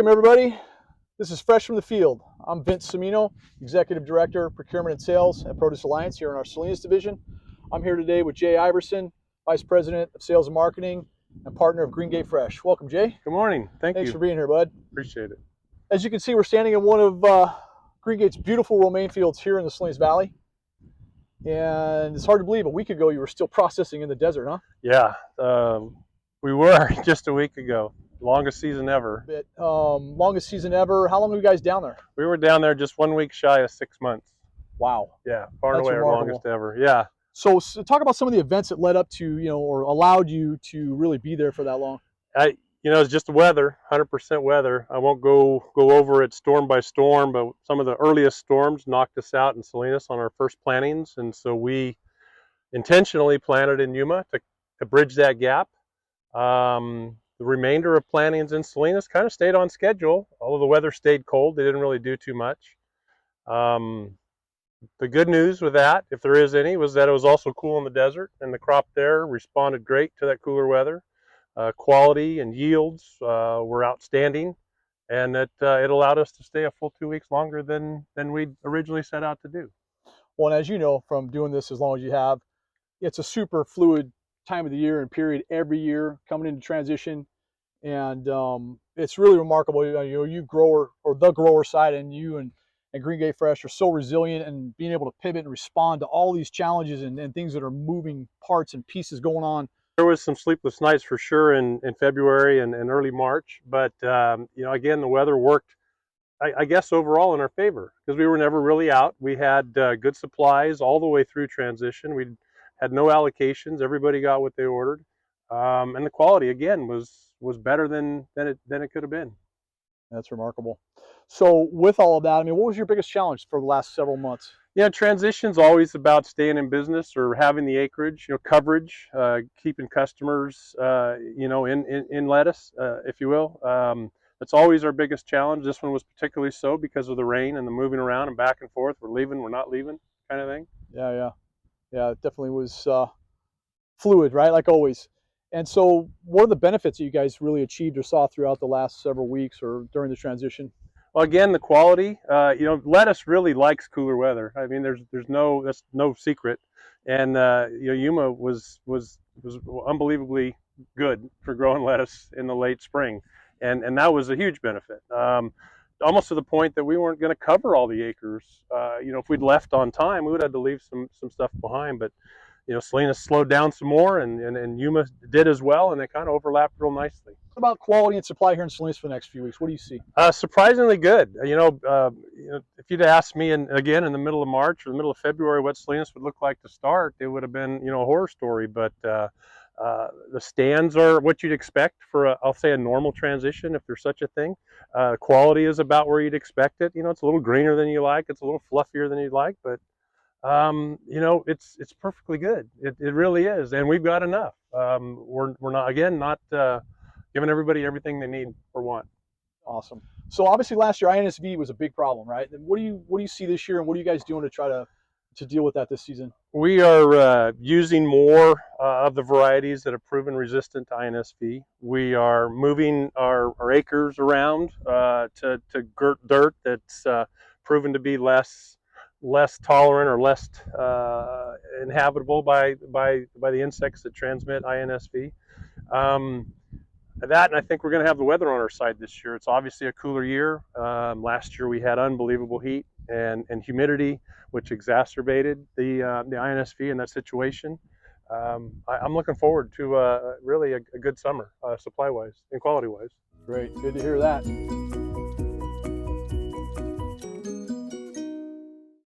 Welcome everybody. This is Fresh from the Field. I'm Vince Cimino, Executive Director, Procurement and Sales at Produce Alliance here in our Salinas division. I'm here today with Jay Iverson, Vice President of Sales and Marketing and partner of GreenGate Fresh. Welcome, Jay. Good morning. Thanks for being here, bud. Appreciate it. As you can see, we're standing in one of GreenGate's beautiful romaine fields here in the Salinas Valley. And it's hard to believe a week ago you were still processing in the desert, huh? Yeah, we were just a week ago. Longest season ever. Longest season ever. How long were you guys down there? We were down there just 1 week shy of 6 months. Wow. Yeah, far and That's away remarkable. our longest ever. Yeah. So talk about some of the events that led up to, or allowed you to really be there for that long. It's just the weather, 100% weather. I won't go over it storm by storm, but some of the earliest storms knocked us out in Salinas on our first plantings, and so we intentionally planted in Yuma to bridge that gap. The remainder of plantings in Salinas kind of stayed on schedule, although the weather stayed cold. They didn't really do too much. The good news with that, if there is any, was that it was also cool in the desert, and the crop there responded great to that cooler weather. Quality and yields were outstanding, and it allowed us to stay a full 2 weeks longer than we'd originally set out to do. Well, and as you know from doing this as long as you have, it's a super fluid time of the year and period every year coming into transition, and it's really remarkable. You grower, or the grower side, and you and GreenGate Fresh are so resilient and being able to pivot and respond to all these challenges and things that are moving parts and pieces going on. There was some sleepless nights for sure in February and early March, but again, the weather worked, I guess, overall in our favor, because we were never really out. We had good supplies all the way through transition. We had no allocations. Everybody got what they ordered, and the quality again was better than it could have been. That's remarkable. So with all of that, what was your biggest challenge for the last several months? Yeah, transition's always about staying in business or having the acreage, coverage, keeping customers, in lettuce, if you will. That's always our biggest challenge. This one was particularly so because of the rain and the moving around and back and forth. We're leaving, we're not leaving, kind of thing. Yeah. It definitely was fluid, right? Like always. And so what are the benefits that you guys really achieved or saw throughout the last several weeks or during the transition? Well, again, the quality. Lettuce really likes cooler weather. That's no secret. And Yuma was unbelievably good for growing lettuce in the late spring, and that was a huge benefit. Almost to the point that we weren't going to cover all the acres. If we'd left on time, we would have to leave some stuff behind. But Salinas slowed down some more, and Yuma did as well, and they kind of overlapped real nicely. What about quality and supply here in Salinas for the next few weeks? What do you see? Surprisingly good. If you'd asked me again in the middle of March or the middle of February what Salinas would look like to start, it would have been a horror story. But the stands are what you'd expect for I'll say a normal transition, if there's such a thing. Quality is about where you'd expect it. It's a little greener than you like. It's a little fluffier than you'd like, but it's perfectly good. It really is, and we've got enough. We're not giving everybody everything they need or want. Awesome. So obviously last year INSV was a big problem, right? And what do you see this year, and what are you guys doing to try to deal with that this season? We are using more of the varieties that have proven resistant to INSV. We are moving our acres around to dirt that's proven to be less tolerant or less inhabitable by the insects that transmit INSV. That, and I think we're going to have the weather on our side this year. It's obviously a cooler year. Last year we had unbelievable heat and humidity, which exacerbated the INSV in that situation. I'm looking forward to really a good summer, supply-wise and quality-wise. Great, good to hear that.